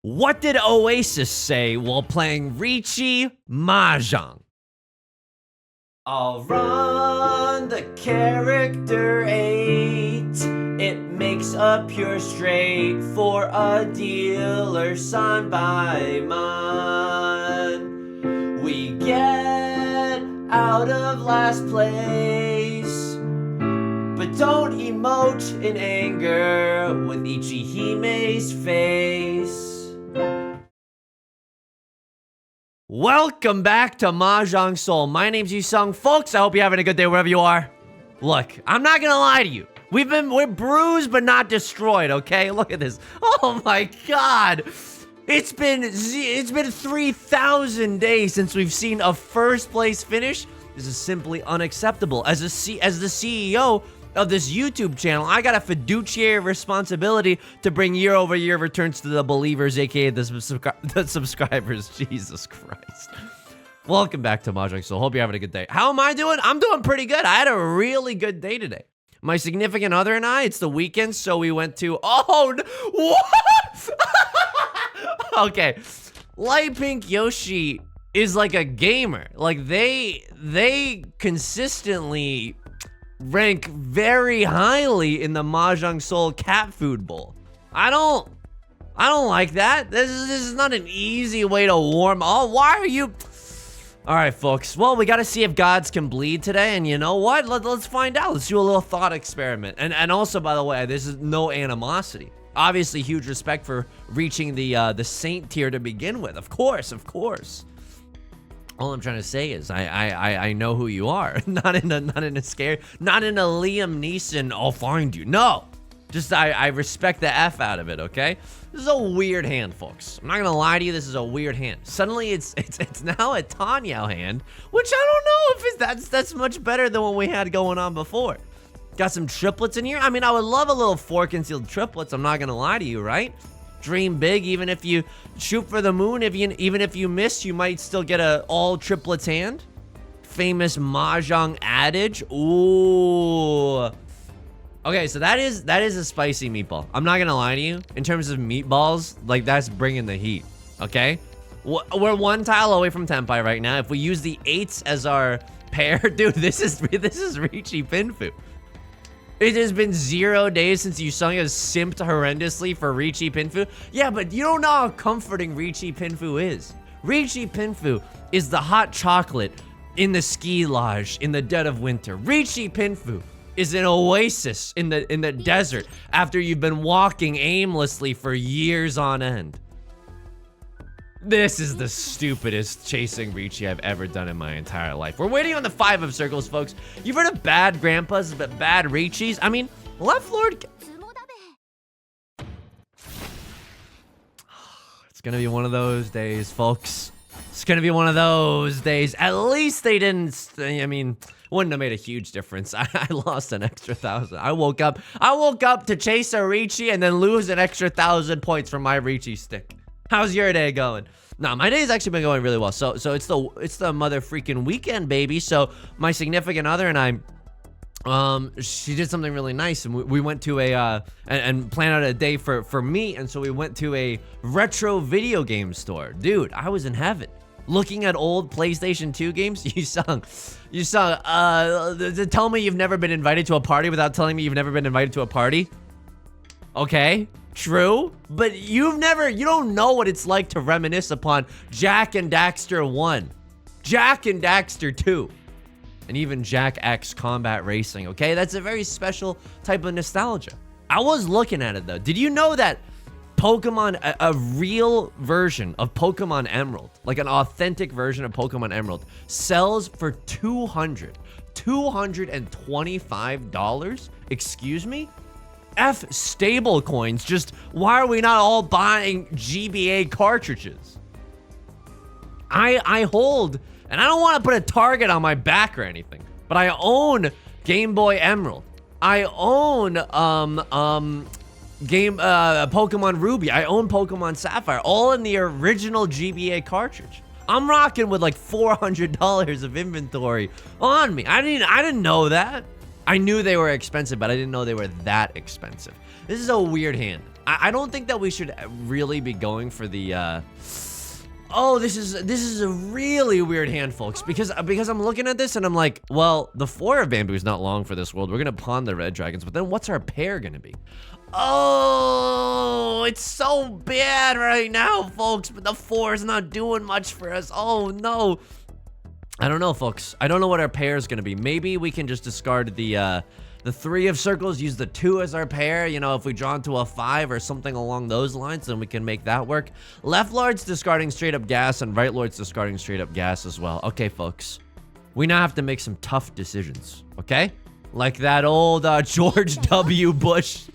What did Oasis say while playing Riichi Mahjong? I'll run the character 8. It makes a pure straight for a dealer signed by mine. We get out of last place, but don't emote in anger with Ichihime's face. Welcome back to Mahjong Soul. My name's Yusong. Folks, I hope you're having a good day wherever you are. Look, I'm not gonna lie to you. We're bruised but not destroyed, okay? Look at this. Oh my god. It's been 3,000 days since we've seen a first place finish. This is simply unacceptable. As the CEO of this YouTube channel, I got a fiduciary responsibility to bring year-over-year returns to the believers, aka the subscribers. Jesus Christ. Welcome back to Mahjong Soul. Hope you're having a good day. How am I doing? I'm doing pretty good. I had a really good day today. My significant other and I, it's the weekend, so we went to, what? Okay. Light Pink Yoshi is like a gamer. Like they consistently rank very highly in the Mahjong Soul cat food bowl. I don't like that. This is not an easy way to warm. Oh, why are you? All right, folks. Well, we got to see if gods can bleed today, and you know what? Let's find out. Let's do a little thought experiment. And also, by the way, this is no animosity. Obviously, huge respect for reaching the saint tier to begin with. Of course. All I'm trying to say is I know who you are. not in a Liam Neeson, I'll find you. No. Just I respect the F out of it, okay? This is a weird hand, folks. I'm not gonna lie to you, this is a weird hand. Suddenly it's now a Tanyao hand, which I don't know if that's much better than what we had going on before. Got some triplets in here. I mean, I would love a little 4 concealed triplets, I'm not gonna lie to you, right? Dream big, even if you shoot for the moon, even if you miss, you might still get a all triplets hand. Famous Mahjong adage. Ooh. Okay, so that is a spicy meatball. I'm not gonna lie to you. In terms of meatballs, like that's bringing the heat. Okay, we're 1 tile away from Tenpai right now. If we use the 8s as our pair, dude, this is Riichi Pinfu. It has been 0 days since Yusong has simped horrendously for Riichi Pinfu. Yeah, but you don't know how comforting Riichi Pinfu is. Riichi Pinfu is the hot chocolate in the ski lodge in the dead of winter. Riichi Pinfu is an oasis in the desert after you've been walking aimlessly for years on end. This is the stupidest chasing Riichi I've ever done in my entire life. We're waiting on the 5 of circles, folks. You've heard of bad grandpas, but bad Riichis? I mean, Left Lord... It's gonna be one of those days, folks. It's gonna be one of those days. At least they didn't... I mean, wouldn't have made a huge difference. I lost an extra 1,000. I woke up to chase a Riichi and then lose an extra 1,000 points from my Riichi stick. How's your day going? Nah, my day's actually been going really well. So it's the mother freaking weekend, baby. So my significant other and I, she did something really nice, and we went to a and planned out a day for me, and so we went to a retro video game store. Dude, I was in heaven. Looking at old PlayStation 2 games, Yusong, tell me you've never been invited to a party without telling me you've never been invited to a party. Okay. True, but you don't know what it's like to reminisce upon Jak and Daxter 1, Jak and Daxter 2, and even Jak X Combat Racing, okay? That's a very special type of nostalgia. I was looking at it, though. Did you know that Pokemon, a real version of Pokemon Emerald, like an authentic version of Pokemon Emerald, sells for $225? Excuse me? F stable coins. Just why are we not all buying GBA cartridges? I hold, and I don't want to put a target on my back or anything, but I own Game Boy Emerald. I own Pokemon Ruby. I own Pokemon Sapphire, all in the original GBA cartridge. I'm rocking with like $400 of inventory on me. I didn't know that. I knew they were expensive, but I didn't know they were that expensive. This is a weird hand. I don't think that we should really be going for the, oh, this is a really weird hand, folks, because I'm looking at this and I'm like, well, the 4 of bamboo is not long for this world. We're gonna pawn the red dragons, but then what's our pair gonna be? Oh, it's so bad right now, folks, but the 4 is not doing much for us. Oh, no. I don't know, folks. I don't know what our pair is gonna be. Maybe we can just discard the 3 of circles, use the 2 as our pair. You know, if we draw into a 5 or something along those lines, then we can make that work. Left Lord's discarding straight up gas, and right Lord's discarding straight up gas as well. Okay, folks. We now have to make some tough decisions, okay? Like that old George W. Bush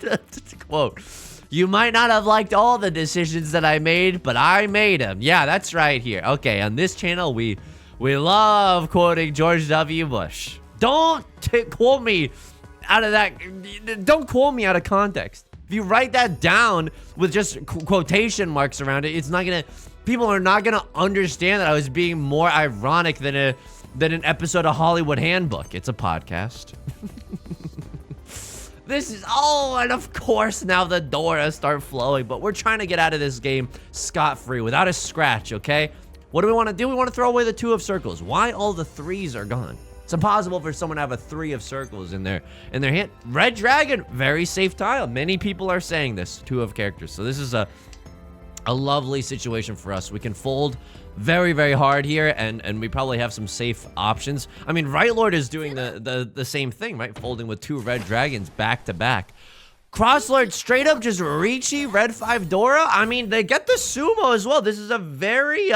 quote. You might not have liked all the decisions that I made, but I made them. Yeah, that's right here. Okay, on this channel, we love quoting George W. Bush. Don't quote me out of that. Don't quote me out of context. If you write that down with just quotation marks around it, it's not gonna, people are not gonna understand that I was being more ironic than an episode of Hollywood Handbook. It's a podcast. This is, oh, and of course now the Doras start flowing, but we're trying to get out of this game scot-free without a scratch, okay? What do we want to do? We want to throw away the 2 of circles. Why all the 3s are gone? It's impossible for someone to have a 3 of circles in their hand. Red dragon, very safe tile. Many people are saying this, 2 of characters. So this is a lovely situation for us. We can fold very, very hard here, and we probably have some safe options. I mean, Right Lord is doing the same thing, right? Folding with 2 red dragons back to back. Cross Lord straight up just Riichi, red 5 Dora. I mean, they get the sumo as well. This is a very,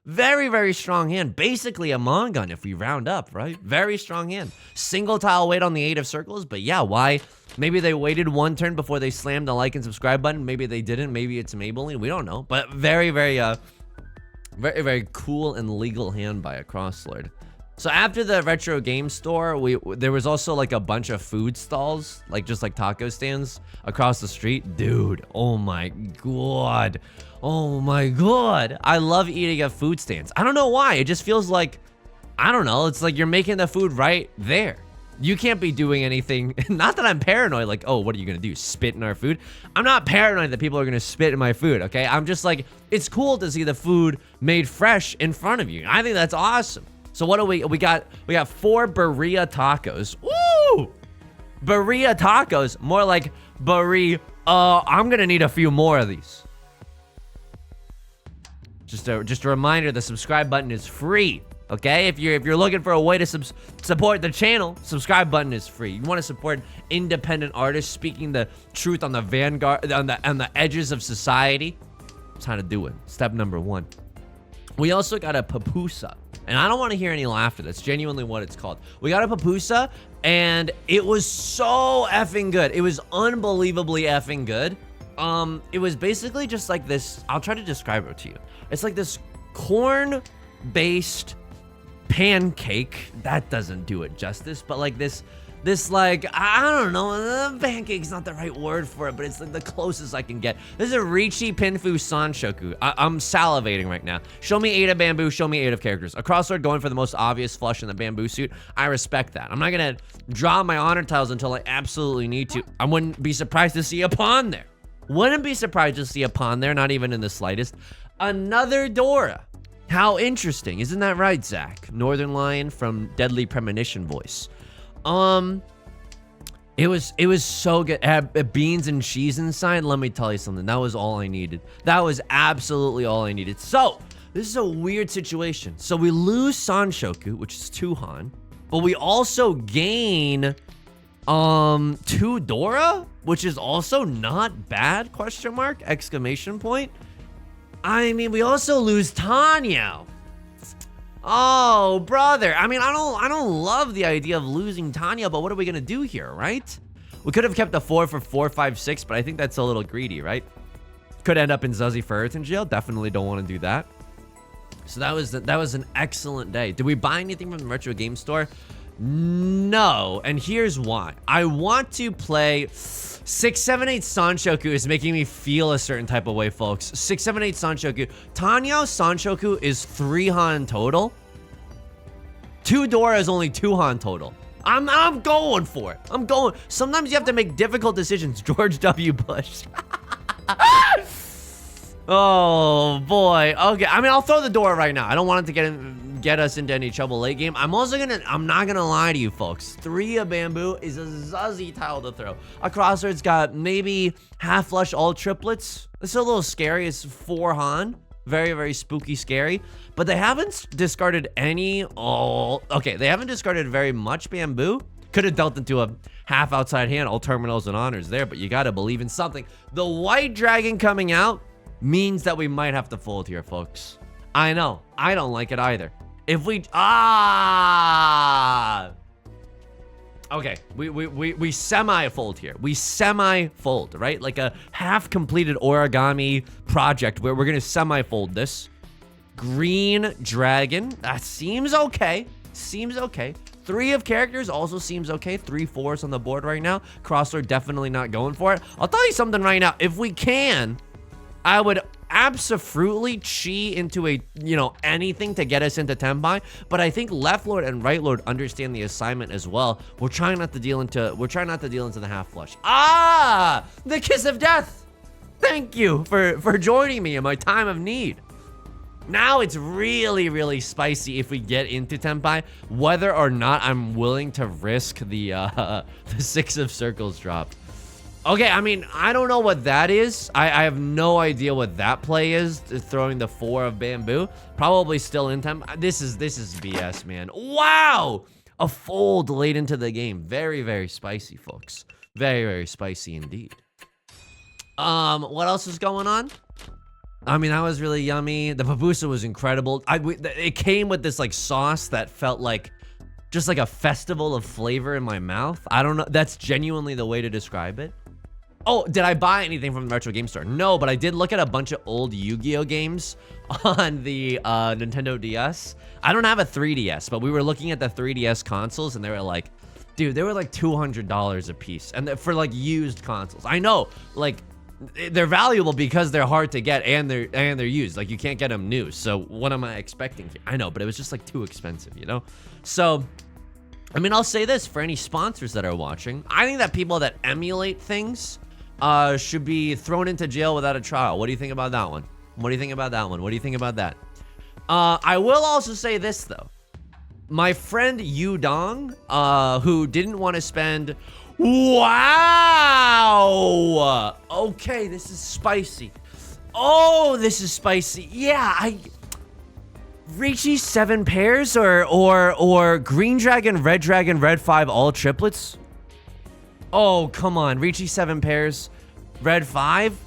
very, very strong hand. Basically a Mongun if we round up, right? Very strong hand. Single tile wait on the 8 of circles, but yeah, why? Maybe they waited 1 turn before they slammed the like and subscribe button. Maybe they didn't. Maybe it's Maybelline. We don't know. But very, very, very, very cool and legal hand by a Cross Lord. So after the retro game store, there was also like a bunch of food stalls, like just like taco stands across the street. Dude, oh my god. Oh my god. I love eating at food stands. I don't know why. It just feels like, I don't know. It's like you're making the food right there. You can't be doing anything. Not that I'm paranoid, like, oh, what are you gonna do? Spit in our food? I'm not paranoid that people are gonna spit in my food, okay? I'm just like, it's cool to see the food made fresh in front of you. I think that's awesome. So what do we got 4 birria tacos. Woo! Birria tacos, more like I'm gonna need a few more of these. Just a reminder, the subscribe button is free. Okay, if you're looking for a way to support the channel, subscribe button is free. You want to support independent artists speaking the truth on the vanguard, on the edges of society. That's how to do it. Step number 1. We also got a pupusa, and I don't want to hear any laughter. That's genuinely what it's called. We got a pupusa, and it was so effing good. It was unbelievably effing good. It was basically just like this. I'll try to describe it to you. It's like this corn-based pancake. That doesn't do it justice, but like this like, I don't know, pancake's not the right word for it, but it's like the closest I can get. This is a Riichi Pinfu Sanshoku. I'm salivating right now. Show me 8 of bamboo, show me 8 of characters. A Cross Lord going for the most obvious flush in the bamboo suit. I respect that. I'm not gonna draw my honor tiles until I absolutely need to. I wouldn't be surprised to see a pawn there. Wouldn't be surprised to see a pawn there, not even in the slightest. Another Dora. How interesting, isn't that right, Zach? Northern Lion from Deadly Premonition voice. It was so good. It had beans and cheese inside. Let me tell you something. That was all I needed. That was absolutely all I needed. So this is a weird situation. So we lose Sanshoku, which is 2 Han, but we also gain 2 Dora, which is also not bad? Question mark? Exclamation point. I mean, we also lose Tenhou. Oh, brother. I mean, I don't love the idea of losing Tenhou, but what are we gonna do here, right? We could have kept the 4 for 4, 5, 6, but I think that's a little greedy, right? Could end up in Zuzzy Ferritin jail. Definitely don't want to do that. So that was an excellent day. Did we buy anything from the retro game store? No, and here's why. I want to play 678 Sanshoku is making me feel a certain type of way, folks. 678 Sanshoku. Tenhou Sanshoku is 3 Han total. 2 Dora is only 2 Han total. I'm going for it. I'm going. Sometimes you have to make difficult decisions. George W. Bush. Oh boy. Okay. I mean, I'll throw the door right now. I don't want it to get us into any trouble late game. I'm not gonna lie to you folks. 3 of bamboo is a zuzzy tile to throw. A crossroads got maybe half flush all triplets. It's a little scary. It's 4 Han. Very, very spooky, scary. But they haven't discarded any. Oh, okay. They haven't discarded very much bamboo. Could have dealt into a half outside hand, all terminals and honors there, but you gotta believe in something. The white dragon coming out means that we might have to fold here, folks. I know. I don't like it either. If we okay, we semi-fold here. We semi-fold, right? Like a half-completed origami project where we're gonna semi-fold this. Green dragon. That seems okay. Seems okay. 3 of characters also seems okay. 3 4s on the board right now. Crossroad definitely not going for it. I'll tell you something right now. If we can, I would absolutely chi into a, anything to get us into Tenpai, but I think left lord and right lord understand the assignment as well. We're trying not to deal into the half flush. Ah, the kiss of death. Thank you for joining me in my time of need. Now it's really, really spicy if we get into Tenpai, whether or not I'm willing to risk the 6 of circles drop. Okay, I mean, I don't know what that is. I have no idea what that play is, throwing the 4 of bamboo. Probably still in Tenpai. This is BS, man. Wow! A fold late into the game. Very, very spicy, folks. Very, very spicy indeed. What else is going on? I mean, that was really yummy. The pupusa was incredible. It came with this like sauce that felt like just like a festival of flavor in my mouth. I don't know. That's genuinely the way to describe it. Oh, did I buy anything from the retro game store? No, but I did look at a bunch of old Yu-Gi-Oh games on the Nintendo DS. I don't have a 3DS, but we were looking at the 3DS consoles and they were like, dude, they were like $200 a piece. And for like used consoles. I know, like, they're valuable because they're hard to get and they're used. Like, you can't get them new. So what am I expecting? I know, but it was just like too expensive, So, I mean, I'll say this for any sponsors that are watching. I think that people that emulate things should be thrown into jail without a trial. What do you think about that one? What do you think about that one? What do you think about that? I will also say this, though. My friend Yu Dong, who didn't want to spend... Wow! Okay, this is spicy. Oh, this is spicy. Yeah, Riichi 7 pairs or green dragon, red 5, all triplets? Oh, come on. Riichi 7 pairs, red 5?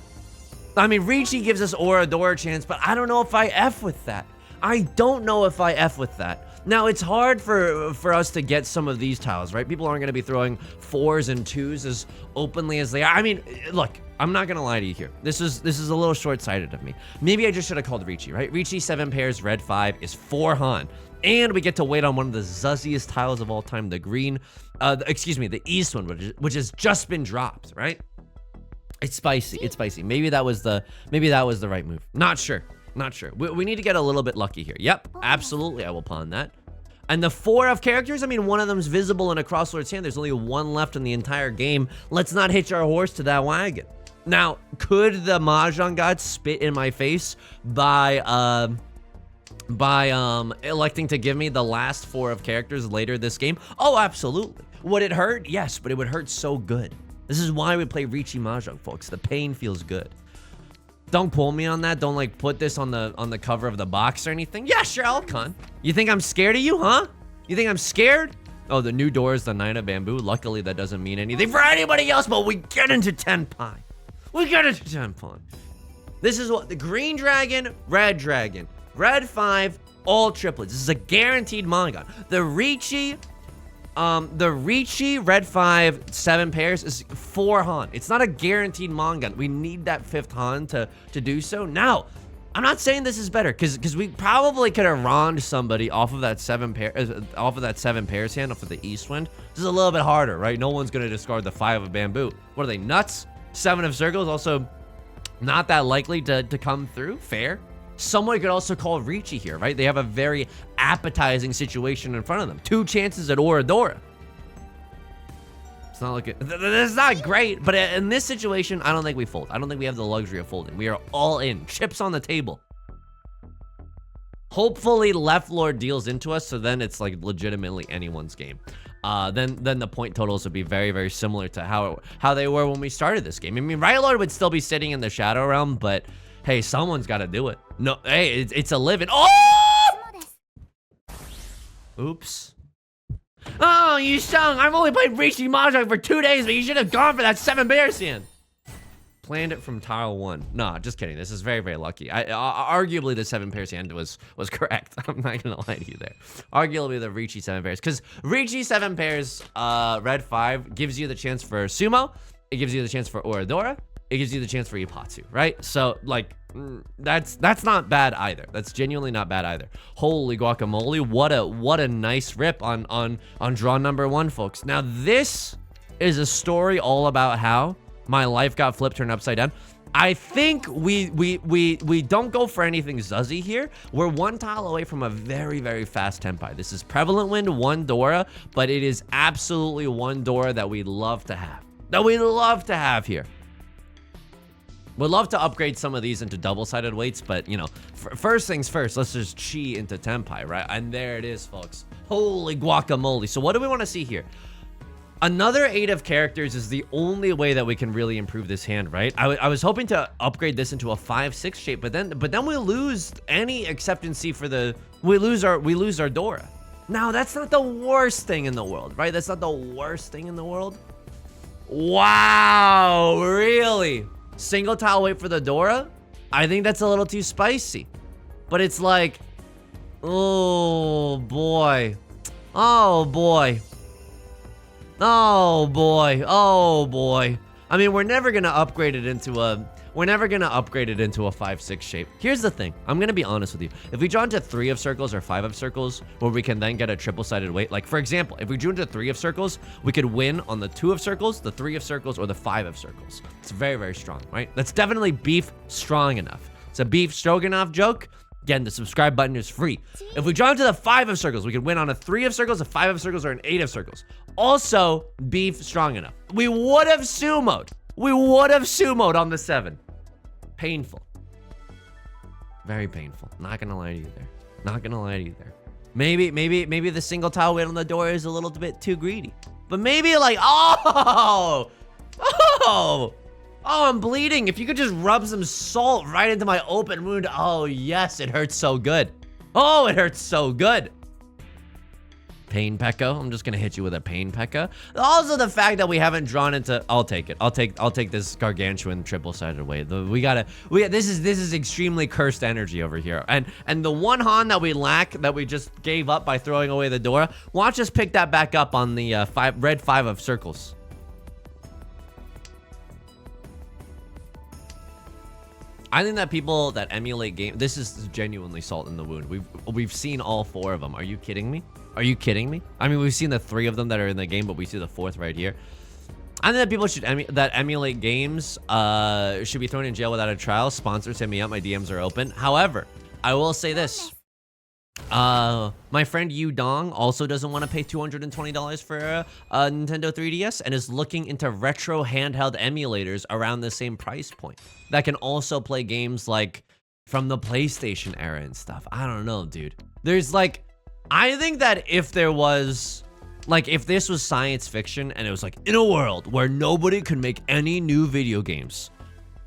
I mean, Riichi gives us Oradora chance, but I don't know if I F with that. I don't know if I F with that. Now, it's hard for us to get some of these tiles, right? People aren't going to be throwing 4s and 2s as openly as they are. I mean, look, I'm not going to lie to you here. This is a little short-sighted of me. Maybe I just should have called Riichi, right? Riichi 7 pairs, red 5 is 4 Han. And we get to wait on one of the zuzziest tiles of all time, the green, the east one, which has just been dropped, right? It's spicy. It's spicy. Maybe that was the right move. Not sure. Not sure. We need to get a little bit lucky here. Yep, absolutely. I will pawn that. And the 4 of characters, I mean, one of them's visible in a Crosslord's hand. There's only 1 left in the entire game. Let's not hitch our horse to that wagon. Now, could the Mahjong gods spit in my face by electing to give me the last 4 of characters later this game? Oh, absolutely. Would it hurt? Yes, but it would hurt so good. This is why we play Riichi Mahjong, folks. The pain feels good. Don't pull me on that. Don't like put this on the cover of the box or anything. Yeah, sure, I'll con. You think I'm scared of you, huh? You think I'm scared? Oh, the new door is the 9 of bamboo. Luckily, that doesn't mean anything for anybody else, but we get into Tenpai. We get into Tenpai. This is what the green dragon, red 5, all triplets. This is a guaranteed manga. The Riichi red 5 7 pairs is 4 Han. It's not a guaranteed manga. We need that 5th Han to do so. Now, I'm not saying this is better because we probably could have ronned somebody off of that 7 pairs hand off of the east wind. This is a little bit harder, right? No one's gonna discard the 5 of bamboo. What are they, nuts? 7 of circles also not that likely to come through. Fair. Someone could also call Riichi here, right? They have a very appetizing situation in front of them. 2 chances at Oradora. It's not looking, it's not great, but in this situation, I don't think we fold. I don't think we have the luxury of folding. We are all in, chips on the table. Hopefully left lord deals into us, so then it's like legitimately anyone's game. Then the point totals would be very, very similar to how they were when we started this game. I mean, right lord would still be sitting in the shadow realm, but hey, someone's got to do it. No, hey, it's a living. Oh! Oops. Oh, Yusong, I've only played Riichi Mahjong for 2 days, but you should have gone for that 7 bears hand. Planned it from tile 1. Nah, just kidding. This is very, very lucky. Arguably the 7 pairs hand was correct. I'm not gonna lie to you there. Arguably the Riichi 7 pairs, because Riichi 7 pairs, red 5 gives you the chance for sumo. It gives you the chance for Oradora. It gives you the chance for Ipatsu, right? So like, that's not bad either. That's genuinely not bad either. Holy guacamole! What a nice rip on draw number 1, folks. Now this is a story all about how my life got flipped, turned upside down. I think we don't go for anything zuzzy here. We're 1 tile away from a very, very fast tempai. This is prevalent wind 1 Dora, but it is absolutely 1 Dora that we love to have. Here. We'd love to upgrade some of these into double-sided weights, but, you know, first things first, let's just chi into Tenpai, right? And there it is, folks. Holy guacamole. So what do we want to see here? Another 8 of characters is the only way that we can really improve this hand, right? I was hoping to upgrade this into a 5-6 shape, but then we lose any acceptancy for the... We lose our Dora. Now, that's not the worst thing in the world, right? That's not the worst thing in the world. Wow, really? Single tile weight for the Dora? I think that's a little too spicy. But it's like, oh boy. Oh boy. Oh boy. Oh boy. I mean, we're never gonna upgrade it into a 5-6 shape. Here's the thing. I'm gonna be honest with you. If we draw into 3 of circles or 5 of circles, where we can then get a triple-sided weight, like for example, if we drew into 3 of circles, we could win on the 2 of circles, the 3 of circles, or the 5 of circles. It's very, very strong, right? That's definitely beef strong enough. It's a beef stroganoff joke. Again, the subscribe button is free. If we draw into the 5 of circles, we could win on a 3 of circles, a 5 of circles, or an 8 of circles. Also, beef strong enough. We would have sumoed. On the 7. Painful. Very painful. Not gonna lie to you there. Maybe the single tile weight on the door is a little bit too greedy. But maybe like, oh, I'm bleeding. If you could just rub some salt right into my open wound. Oh yes, it hurts so good. Oh, it hurts so good. Pain Pekka. I'm just gonna hit you with a Pain Pekka. Also, the fact that we haven't drawn into, I'll take it. I'll take this gargantuan triple-sided weight. This is extremely cursed energy over here. And the 1 Han that we lack, that we just gave up by throwing away the Dora, watch us pick that back up on the red 5 of circles. I think that people that emulate game, this is genuinely salt in the wound. We've seen all 4 of them. Are you kidding me? I mean, we've seen the 3 of them that are in the game, but we see the 4th right here. I think that people should emulate games should be thrown in jail without a trial. Sponsors, hit me up. My DMs are open. However, I will say this. My friend Yu Dong also doesn't want to pay $220 for a Nintendo 3DS and is looking into retro handheld emulators around the same price point that can also play games like from the PlayStation era and stuff. I don't know, dude. There's like, I think that if there was, like, if this was science fiction and it was like, in a world where nobody could make any new video games,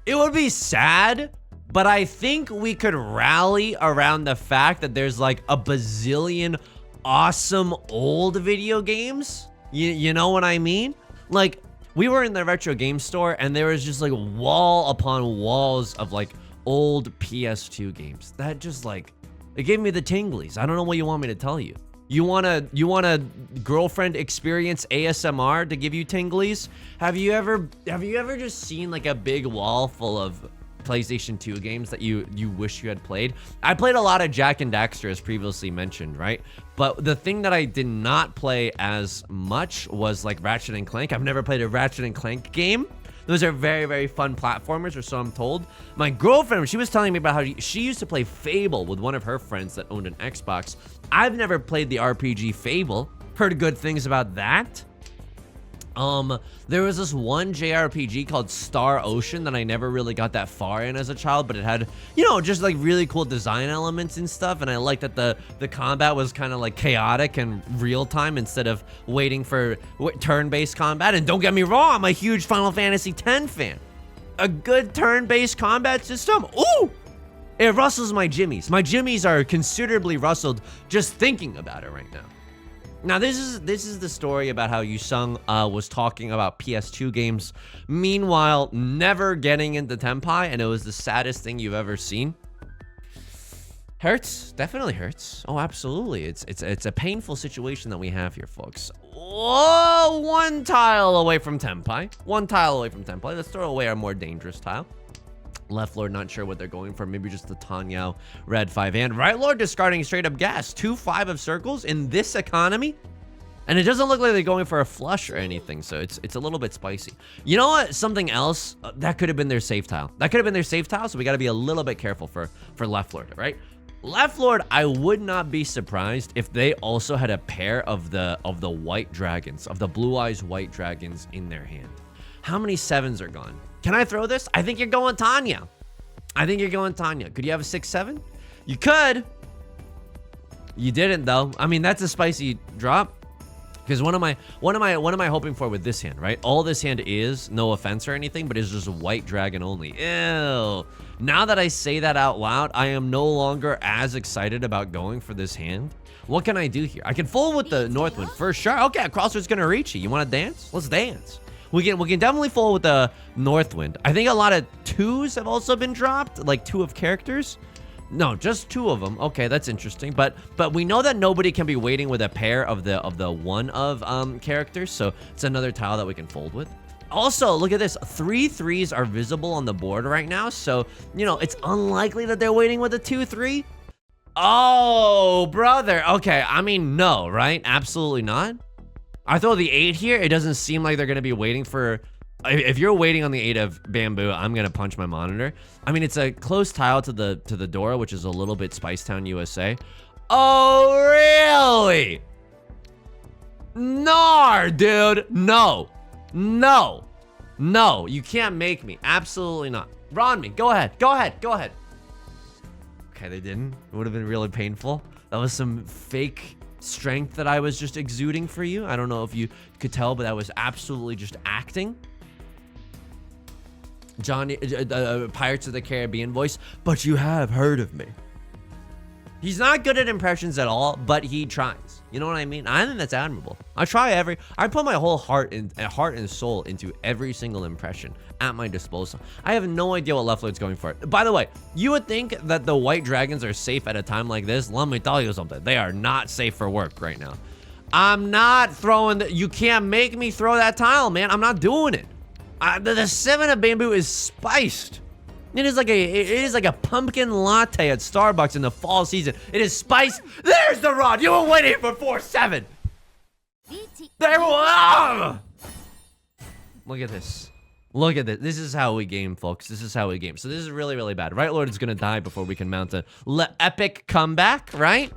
it would be sad, but I think we could rally around the fact that there's like a bazillion awesome old video games. You know what I mean? Like, we were in the retro game store and there was just like wall upon walls of like old PS2 games. That just like, it gave me the tinglies. I don't know what you want me to tell you. You want a girlfriend experience ASMR to give you tinglies? Have you ever just seen like a big wall full of PlayStation 2 games that you wish you had played? I played a lot of Jak and Daxter, as previously mentioned, right? But the thing that I did not play as much was like Ratchet and Clank. I've never played a Ratchet and Clank game. Those are very, very fun platformers, or so I'm told. My girlfriend, she was telling me about how she used to play Fable with one of her friends that owned an Xbox. I've never played the RPG Fable. Heard good things about that. There was this one JRPG called Star Ocean that I never really got that far in as a child, but it had, you know, just like really cool design elements and stuff, and I liked that the combat was kind of like chaotic and real time instead of waiting for turn-based combat. And don't get me wrong, I'm a huge Final Fantasy X fan. A good turn-based combat system, ooh! It rustles my jimmies. My jimmies are considerably rustled just thinking about it right now. Now, this is the story about how Yusong was talking about PS2 games, meanwhile never getting into Tenpai, and it was the saddest thing you've ever seen. Hurts, definitely hurts. Oh, absolutely. It's a painful situation that we have here, folks. Whoa, one tile away from Tenpai. One tile away from Tenpai. Let's throw away our more dangerous tile. Left Lord not sure what they're going for. Maybe just the Tanyao red 5 hand. Right Lord discarding straight up gas. 2 5 of circles in this economy. And it doesn't look like they're going for a flush or anything. So it's a little bit spicy. You know what? Something else that could have been their safe tile. That could have been their safe tile. So we got to be a little bit careful for Left Lord, right? Left Lord, I would not be surprised if they also had a pair of the white dragons, of the blue eyes white dragons in their hand. How many 7s are gone? Can I throw this? I think you're going Tanya. I think you're going Tanya. Could you have a 6-7? You could. You didn't though. I mean, that's a spicy drop. Because what am I hoping for with this hand, right? All this hand is, no offense or anything, but it's just a white dragon only. Ew. Now that I say that out loud, I am no longer as excited about going for this hand. What can I do here? I can fold with the Northwind for sure. Okay, Crossroads gonna reach you. You wanna dance? Let's dance. We can definitely fold with the Northwind. I think a lot of 2s have also been dropped, like 2 of characters. No, just 2 of them. Okay, that's interesting. But we know that nobody can be waiting with a pair of the 1 of characters, so it's another tile that we can fold with. Also, look at this. 3 3s are visible on the board right now, so you know it's unlikely that they're waiting with a 2-3. Oh, brother. Okay, I mean, no, right? Absolutely not. I throw the 8 here. It doesn't seem like they're going to be waiting for... If you're waiting on the 8 of bamboo, I'm going to punch my monitor. I mean, it's a close tile to the door, which is a little bit Spicetown, USA. Oh, really? Nar, dude. No. No. No. You can't make me. Absolutely not. Ron me. Go ahead. Go ahead. Go ahead. Okay, they didn't. It would have been really painful. That was some fake... strength that I was just exuding for you. I don't know if you could tell, but that was absolutely just acting. Johnny, Pirates of the Caribbean voice, but you have heard of me. He's not good at impressions at all, but he tries. You know what I mean? I think that's admirable. I put my whole heart and soul into every single impression at my disposal. I have no idea what Left Lord's going for. By the way, you would think that the white dragons are safe at a time like this. Let me tell you something. They are not safe for work right now. I'm not throwing you can't make me throw that tile, man. I'm not doing it. The 7 of bamboo is spiced. It is like a pumpkin latte at Starbucks in the fall season. It is spiced. There's the rod. You were waiting for 4-7. There. Look at this. Look at this. This is how we game, folks. This is how we game. So this is really, really bad. Right Lord is gonna die before we can mount a epic comeback, right?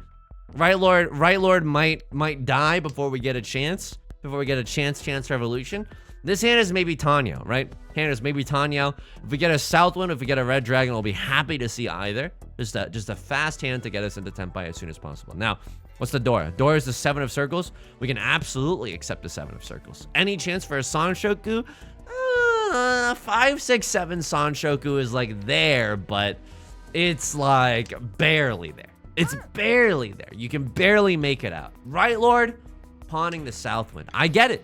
Right Lord might die before we get a chance. Before we get a chance revolution. This hand is maybe Tanya, right? Hand is maybe Tanya. If we get a Southwind, if we get a red dragon, we'll be happy to see either. Just a fast hand to get us into Tenpai as soon as possible. Now, what's the door? Door is the 7 of circles. We can absolutely accept the 7 of circles. Any chance for a Sanshoku? 5, 6, 7 Sanshoku is like there, but it's like barely there. It's barely there. You can barely make it out. Right, Lord? Pawning the Southwind. I get it.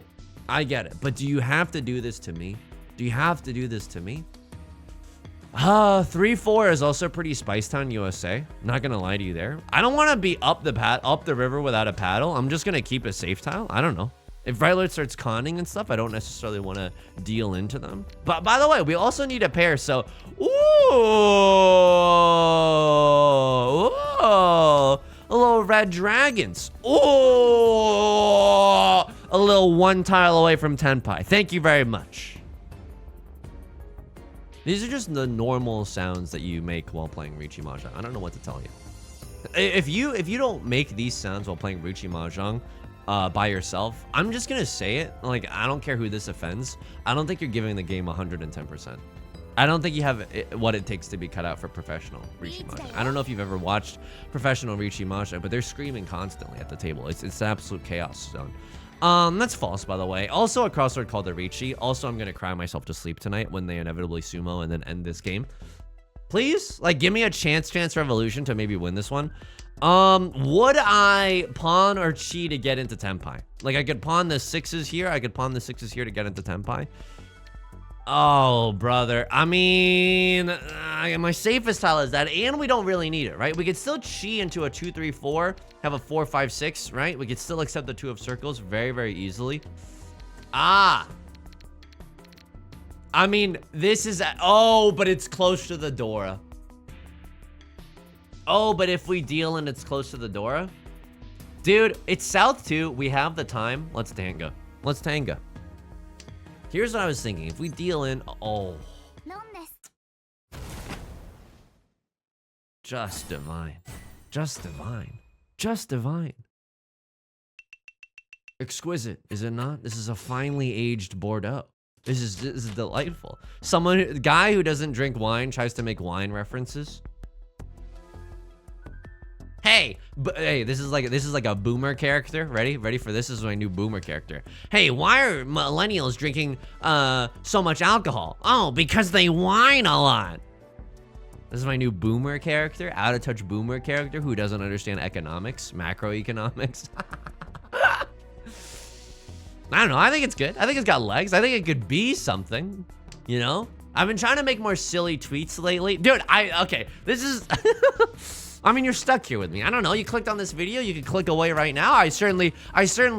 I get it. But do you have to do this to me? Do you have to do this to me? 3-4 is also pretty Spicetown, USA. Not gonna lie to you there. I don't want to be up the river without a paddle. I'm just gonna keep a safe tile. I don't know. If Right Lord starts conning and stuff, I don't necessarily want to deal into them. But by the way, we also need a pair. So, a little red dragons. A little 1 tile away from Tenpai. Thank you very much. These are just the normal sounds that you make while playing Riichi Mahjong. I don't know what to tell you. If you don't make these sounds while playing Riichi Mahjong, by yourself, I'm just gonna say it. Like, I don't care who this offends. I don't think you're giving the game 110%. I don't think you have what it takes to be cut out for professional Riichi Mahjong. I don't know if you've ever watched professional Riichi Mahjong, but they're screaming constantly at the table. It's an absolute chaos zone. That's false, by the way. Also, a crossword called the Riichi. Also, I'm gonna cry myself to sleep tonight when they inevitably sumo and then end this game. Please, like, give me a chance revolution to maybe win this one. Would I pawn or chi to get into Tenpai? Like, I could pawn the 6s here. I could pawn the 6s here to get into Tenpai. Oh, brother. I mean, my safest tile is that, and we don't really need it, right? We could still chi into a 2, 3, 4, have a 4, 5, 6, right? We could still accept the 2 of circles very, very easily. I mean, this is... Oh, but it's close to the Dora. Oh, but if we deal and it's close to the Dora? Dude, it's South 2. We have the time. Let's tango. Let's tango. Here's what I was thinking. If we deal in... Oh. Just divine. Just divine. Just divine. Exquisite, is it not? This is a finely aged Bordeaux. This is delightful. Guy who doesn't drink wine tries to make wine references. Hey, this is like a boomer character. Ready for this? This is my new boomer character. Hey, why are millennials drinking so much alcohol? Oh, because they whine a lot. This is my new boomer character, out of touch boomer character who doesn't understand economics, macroeconomics. I don't know. I think it's good. I think it's got legs. I think it could be something, you know? I've been trying to make more silly tweets lately. Dude, okay, this is... I mean, you're stuck here with me. I don't know. You clicked on this video. You can click away right now. I certainly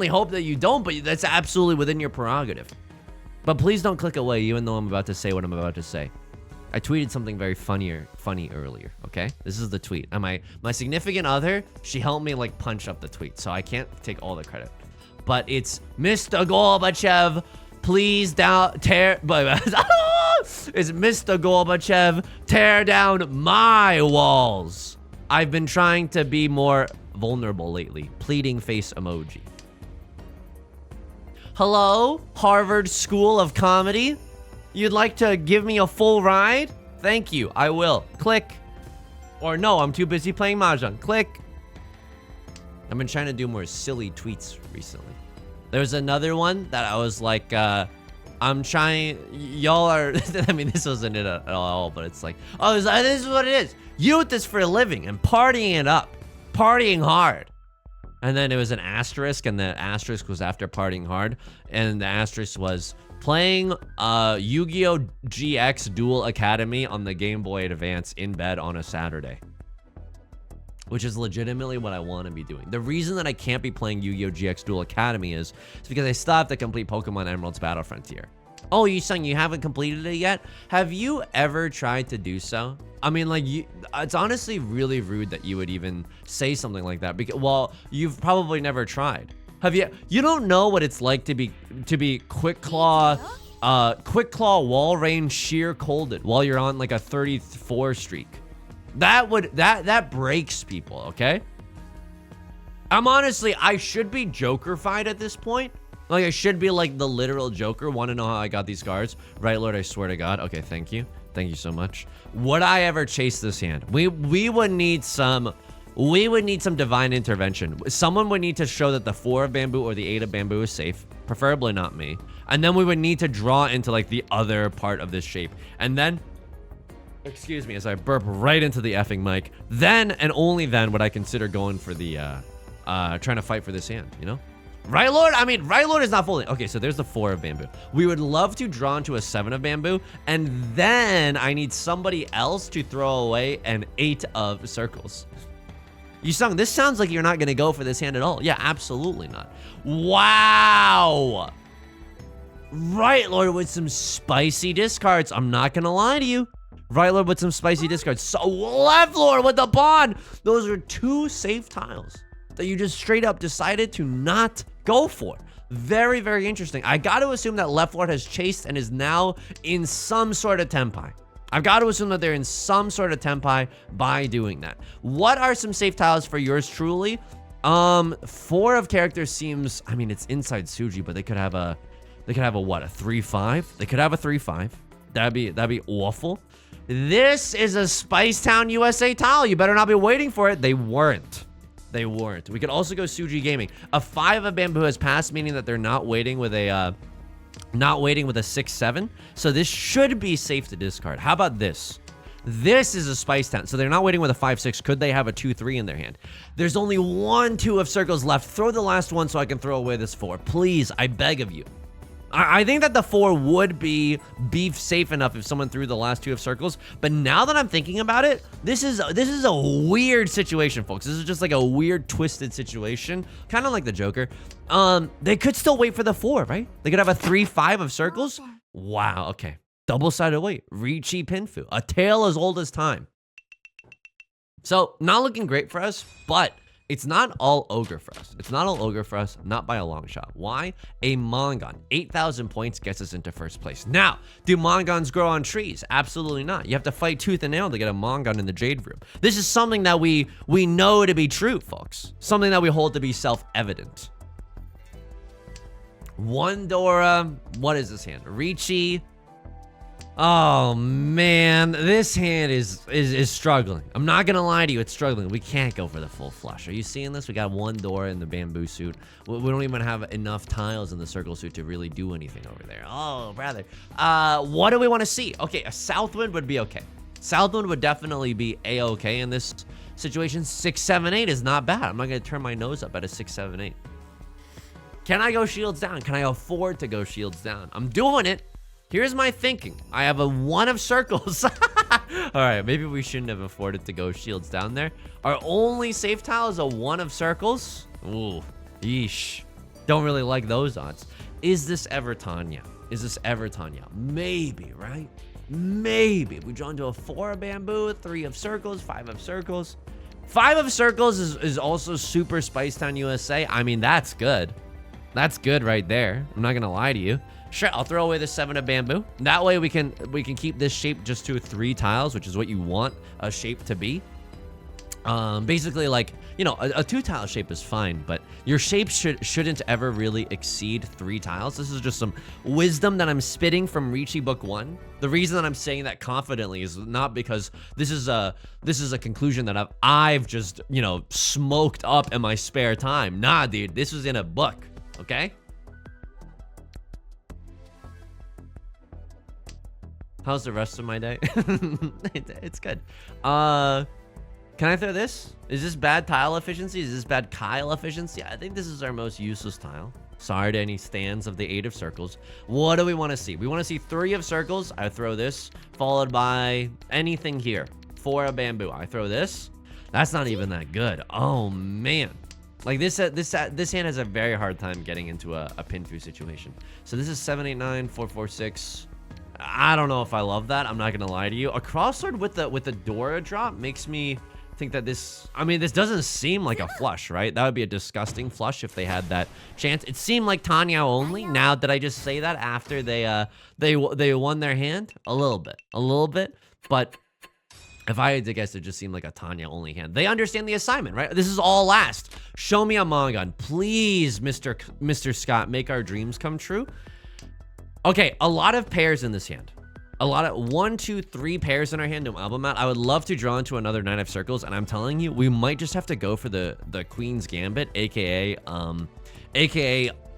hope that you don't, but that's absolutely within your prerogative. But please don't click away, even though I'm about to say what I'm about to say. I tweeted something very funny earlier, okay? This is the tweet. And my significant other, she helped me, like, punch up the tweet, so I can't take all the credit. But it's Mr. Gorbachev, please tear... It's Mr. Gorbachev, tear down my walls. I've been trying to be more vulnerable lately. Pleading face emoji. Hello, Harvard School of Comedy? You'd like to give me a full ride? Thank you, I will. Click. Or no, I'm too busy playing Mahjong. Click. I've been trying to do more silly tweets recently. There's another one that I was like, I'm trying, y'all are, I mean, this wasn't it at all, but it's like, oh, this is what it is. Youth is for a living and partying it up. Partying hard. And then it was an asterisk, and the asterisk was after partying hard. And the asterisk was playing Yu-Gi-Oh! GX Duel Academy on the Game Boy Advance in bed on a Saturday. Which is legitimately what I want to be doing. The reason that I can't be playing Yu-Gi-Oh! GX Duel Academy is because I still have to complete Pokemon Emerald's Battle Frontier. Oh, Yusong, you haven't completed it yet? Have you ever tried to do so? I mean, like, it's honestly really rude that you would even say something like that. Because, well, you've probably never tried. Have you? You don't know what it's like to be quick claw wall rain sheer colded while you're on like a 34 streak. That breaks people, okay? I should be Joker-fied at this point. Like, I should be like the literal Joker. Want to know how I got these cards? Right, Lord, I swear to God. Okay, thank you. Thank you so much. Would I ever chase this hand? We would need some divine intervention. Someone would need to show that the 4 of bamboo or the 8 of bamboo is safe. Preferably not me. And then we would need to draw into like the other part of this shape. And then... Excuse me as I burp right into the effing mic. Then and only then would I consider going for the, trying to fight for this hand, you know? Right, Lord? I mean, Right, Lord is not folding. Okay, so there's the 4 of bamboo. We would love to draw into a 7 of bamboo, and then I need somebody else to throw away an 8 of circles. Yusong, this sounds like you're not going to go for this hand at all. Yeah, absolutely not. Wow! Right, Lord, with some spicy discards. I'm not going to lie to you. Right, Lord, with some spicy discards. So, Left Lord with the pawn. Those are 2 safe tiles that you just straight up decided to not go for. Very, very interesting. I got to assume that Left Lord has chased and is now in some sort of tenpai. I've got to assume that they're in some sort of tenpai by doing that. What are some safe tiles for yours truly? Four of characters seems, I mean, it's inside Suji, but they could have a what, a 3-5? They could have a 3-5. That'd be awful. This is a Spice Town USA tile. You better not be waiting for it. They weren't. They weren't. We could also go Suji Gaming. A 5 of bamboo has passed, meaning that they're not waiting with a 6-7. So this should be safe to discard. How about this? This is a Spice Town. So they're not waiting with a 5-6. Could they have a 2-3 in their hand? There's only 1 2 of circles left. Throw the last one so I can throw away this 4. Please, I beg of you. I think that the 4 would be safe enough if someone threw the last 2 of circles. But now that I'm thinking about it, this is a weird situation, folks. This is just like a weird, twisted situation. Kind of like the Joker. They could still wait for the 4, right? They could have a 3-5 of circles. Wow, okay. Double-sided wait. Riichi Pinfu. A tale as old as time. So, not looking great for us, but it's not all ogre for us. It's not all ogre for us, not by a long shot. Why? A Mongon. 8,000 points gets us into first place. Now, do Mongons grow on trees? Absolutely not. You have to fight tooth and nail to get a Mongon in the Jade Room. This is something that we know to be true, folks. Something that we hold to be self-evident. One Dora. What is this hand? Riichi. Oh man, this hand is struggling. I'm not gonna lie to you, it's struggling. We can't go for the full flush. Are you seeing this? We got 1 Dora in the bamboo suit. We don't even have enough tiles in the circle suit to really do anything over there. Oh, brother. What do we want to see? Okay, a Southwind would be okay. Southwind would definitely be a-okay in this situation. 6, 7, 8 is not bad. I'm not gonna turn my nose up at a 6, 7, 8. Can I go shields down? Can I afford to go shields down? I'm doing it. Here's my thinking. I have a 1 of circles. All right, maybe we shouldn't have afforded to go shields down there. Our only safe tile is a 1 of circles. Ooh, yeesh. Don't really like those odds. Is this ever Tanya? Is this ever Tanya? Maybe, right? Maybe. We draw into a 4 of bamboo, 3 of circles, 5 of circles. 5 of circles is also super Spice Town USA. I mean, that's good. That's good right there. I'm not gonna lie to you. Sure, I'll throw away the 7 of bamboo. That way we can keep this shape just to 3 tiles, which is what you want a shape to be. Basically, like, you know, a 2-tile shape is fine, but your shape shouldn't ever really exceed 3 tiles. This is just some wisdom that I'm spitting from Riichi Book 1. The reason that I'm saying that confidently is not because this is a conclusion that I've just, you know, smoked up in my spare time. Nah, dude, this was in a book, okay? How's the rest of my day? It's good. Can I throw this? Is this bad tile efficiency? Is this bad Kyle efficiency? I think this is our most useless tile. Sorry to any stands of the 8 of circles. What do we want to see? We want to see 3 of circles. I throw this, followed by anything here. 4 of bamboo. I throw this. That's not even that good. Oh man. Like this hand has a very hard time getting into a Pinfu situation. So this is 7, 8, 9, 4, 4, 6. I don't know if I love that. I'm not gonna lie to you. A crossword with the Dora drop makes me think that this, I mean, this doesn't seem like a flush, right? That would be a disgusting flush if they had that chance. It seemed like Tanya only. Now, did I just say that after they won their hand? A little bit. But if I had to guess, it just seemed like a Tanya only hand. They understand the assignment, right? This is all last. Show me a Mongon, please, Mr. Scott. Make our dreams come true. Okay, a lot of pairs in this hand. A lot of 1, 2, 3 pairs in our hand, no album out. I would love to draw into another 9 of circles, and I'm telling you, we might just have to go for the Queen's Gambit, aka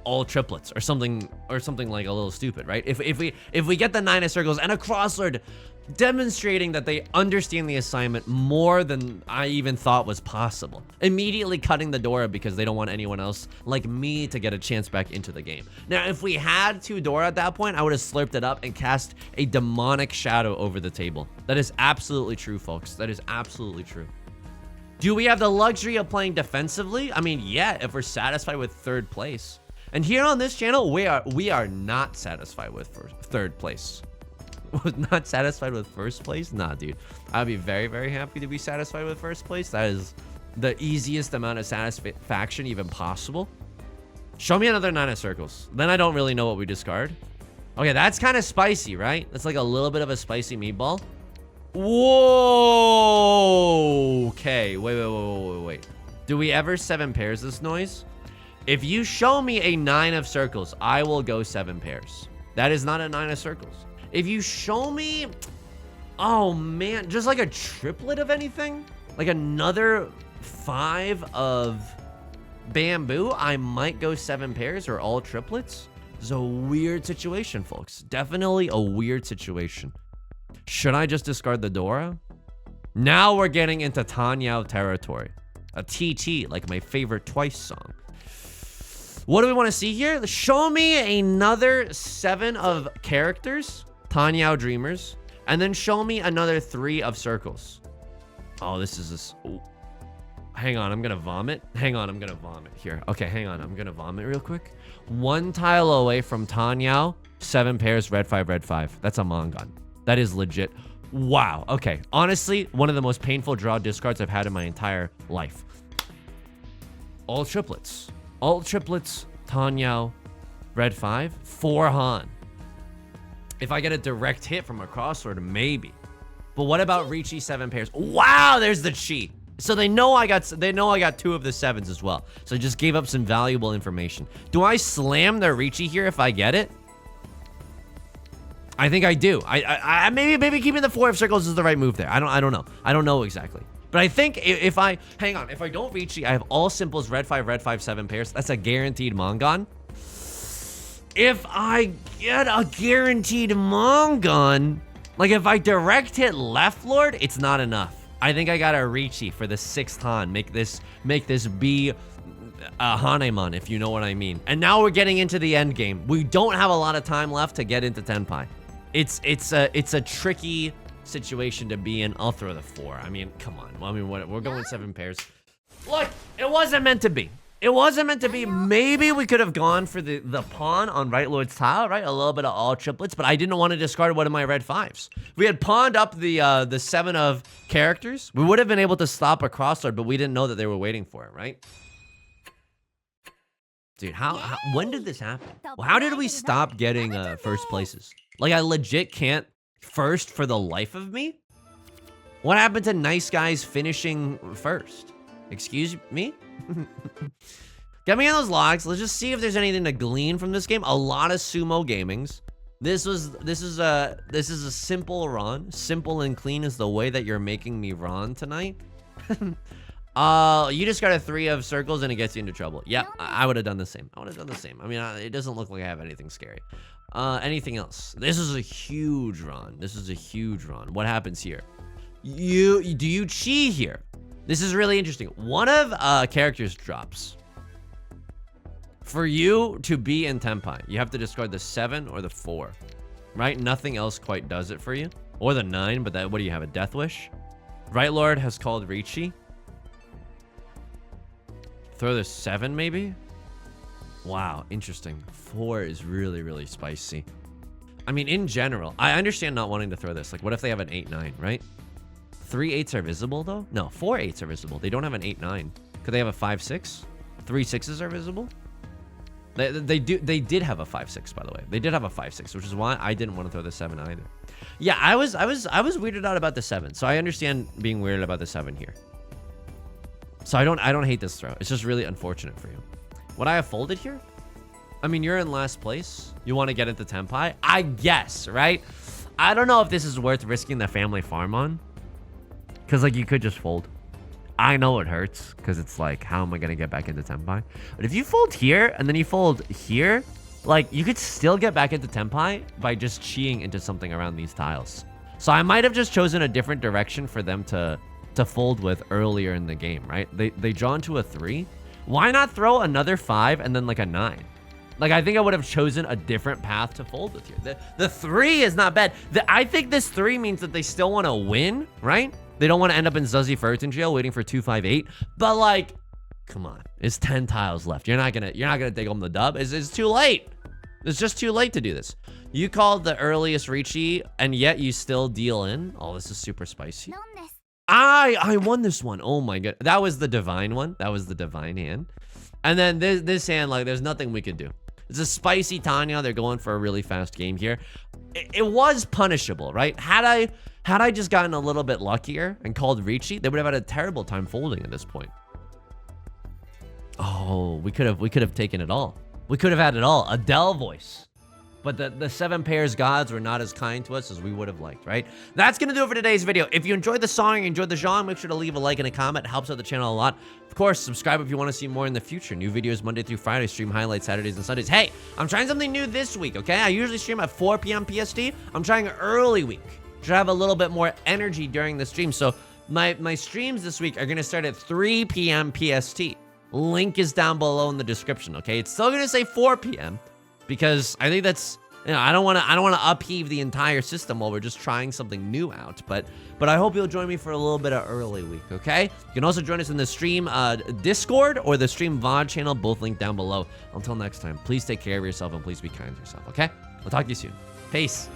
all triplets or something like a little stupid, right? If we get the 9 of circles and a crossword demonstrating that they understand the assignment more than I even thought was possible. Immediately cutting the Dora because they don't want anyone else like me to get a chance back into the game. Now, if we had 2 Dora at that point, I would have slurped it up and cast a demonic shadow over the table. That is absolutely true, folks. That is absolutely true. Do we have the luxury of playing defensively? I mean, yeah, if we're satisfied with 3rd place. And here on this channel, we are not satisfied with 3rd place. Not satisfied with 1st place? Nah, dude. I'd be very, very happy to be satisfied with 1st place. That is the easiest amount of satisfaction even possible. Show me another 9 of circles. Then I don't really know what we discard. Okay, that's kind of spicy, right? That's like a little bit of a spicy meatball. Whoa! Okay, wait. Do we ever 7 pairs this noise? If you show me a 9 of circles, I will go 7 pairs. That is not a 9 of circles. If you show me, oh man, just like a triplet of anything, like another 5 of bamboo, I might go 7 pairs or all triplets. It's a weird situation, folks. Definitely a weird situation. Should I just discard the Dora? Now we're getting into Tenhou territory. A TT, like my favorite Twice song. What do we want to see here? Show me another 7 of characters, Tenhou Dreamers, and then show me another 3 of circles. Oh, this is this. Ooh. Hang on, I'm gonna vomit. Hang on, I'm gonna vomit here. Okay, hang on, I'm gonna vomit real quick. 1 tile away from Tenhou, 7 pairs, red 5, red 5. That's a Mongon. That is legit. Wow. Okay. Honestly, one of the most painful draw discards I've had in my entire life. All triplets. All triplets, Tenhou, red 5, 4 Han. If I get a direct hit from a crossword, maybe. But what about Riichi 7 pairs? Wow, there's the cheat. So they know I got 2 of the 7s as well. So I just gave up some valuable information. Do I slam the Riichi here if I get it? I think I do. I maybe keeping the 4 of circles is the right move there. I don't know. I don't know exactly. But I think if I don't Riichi, I have all simples, red 5, 7 pairs. That's a guaranteed Mongon. If I get a guaranteed Mongon, like if I direct hit left lord, it's not enough. I think I got a Riichi for the 6th Han. Make this be a Hanemon, if you know what I mean. And now we're getting into the end game. We don't have a lot of time left to get into Tenpai. It's a tricky situation to be in. I'll throw the 4. I mean, come on. I mean, we're going 7 pairs. Look, it wasn't meant to be. It wasn't meant to be. Maybe we could have gone for the pawn on right lord's tile, right? A little bit of all triplets, but I didn't want to discard one of my red 5s. If we had pawned up the 7 of characters, we would have been able to stop a crosslord, but we didn't know that they were waiting for it, right? Dude, when did this happen? Well, how did we stop getting first places? Like, I legit can't first for the life of me? What happened to nice guys finishing first? Excuse me? Get me on those logs. Let's just see if there's anything to glean from this game. A lot of sumo gamings. This is a simple run. Simple and clean is the way that you're making me run tonight. You just got a 3 of circles and it gets you into trouble. Yeah, I would have done the same. I mean, it doesn't look like I have anything scary. Anything else? This is a huge run. What happens here? Do you chi here? This is really interesting. One of characters drops. For you to be in Tenpai, you have to discard the 7 or the 4, right? Nothing else quite does it for you. Or the 9, but what do you have, a Death Wish? Right Lord has called Riichi. Throw the 7 maybe? Wow, interesting. 4 is really, really spicy. I mean, in general, I understand not wanting to throw this. Like, what if they have an 8-9, right? 3 8s are visible, though? No, 4 8s are visible. They don't have an 8-9. Could they have a 5-6? 3 6s are visible? They did have a 5-6, by the way. They did have a 5-6, which is why I didn't want to throw the 7 either. Yeah, I was weirded out about the 7, so I understand being weirded about the 7 here. So I don't hate this throw. It's just really unfortunate for you. Would I have folded here? I mean, you're in last place. You want to get into Tenpai? I guess, right? I don't know if this is worth risking the family farm on. Because, like, you could just fold. I know it hurts. Because it's like, how am I going to get back into Tenpai? But if you fold here and then you fold here, like, you could still get back into Tenpai by just chiing into something around these tiles. So I might have just chosen a different direction for them to fold with earlier in the game, right? They draw into a 3. Why not throw another 5 and then like a 9? Like, I think I would have chosen a different path to fold with here. The 3 is not bad. I think this 3 means that they still want to win, right? They don't want to end up in Zuzzy Ferritin jail waiting for 258. But like, come on, it's 10 tiles left. You're not gonna take home the dub. It's too late. It's just too late to do this. You called the earliest Riichi, and yet you still deal in. Oh, this is super spicy. I won this one. Oh my god. That was the divine one. That was the divine hand. And then this hand, like, there's nothing we could do. It's a spicy Tenhou. They're going for a really fast game here. It was punishable, right? Had I just gotten a little bit luckier and called Riichi, they would have had a terrible time folding at this point. Oh, we could have taken it all. We could have had it all. Adele voice. But the 7 pairs gods were not as kind to us as we would have liked, right? That's going to do it for today's video. If you enjoyed the song, you enjoyed the genre, make sure to leave a like and a comment. It helps out the channel a lot. Of course, subscribe if you want to see more in the future. New videos Monday through Friday, stream highlights Saturdays and Sundays. Hey, I'm trying something new this week, okay? I usually stream at 4 p.m. PST. I'm trying an early week. Should have a little bit more energy during the stream. So my streams this week are going to start at 3 p.m. PST. Link is down below in the description, okay? It's still going to say 4 p.m. because I think that's, you know, I don't want to upheave the entire system while we're just trying something new out. But I hope you'll join me for a little bit of early week, okay? You can also join us in the stream Discord or the stream VOD channel, both linked down below. Until next time, please take care of yourself and please be kind to yourself, okay? I'll talk to you soon. Peace.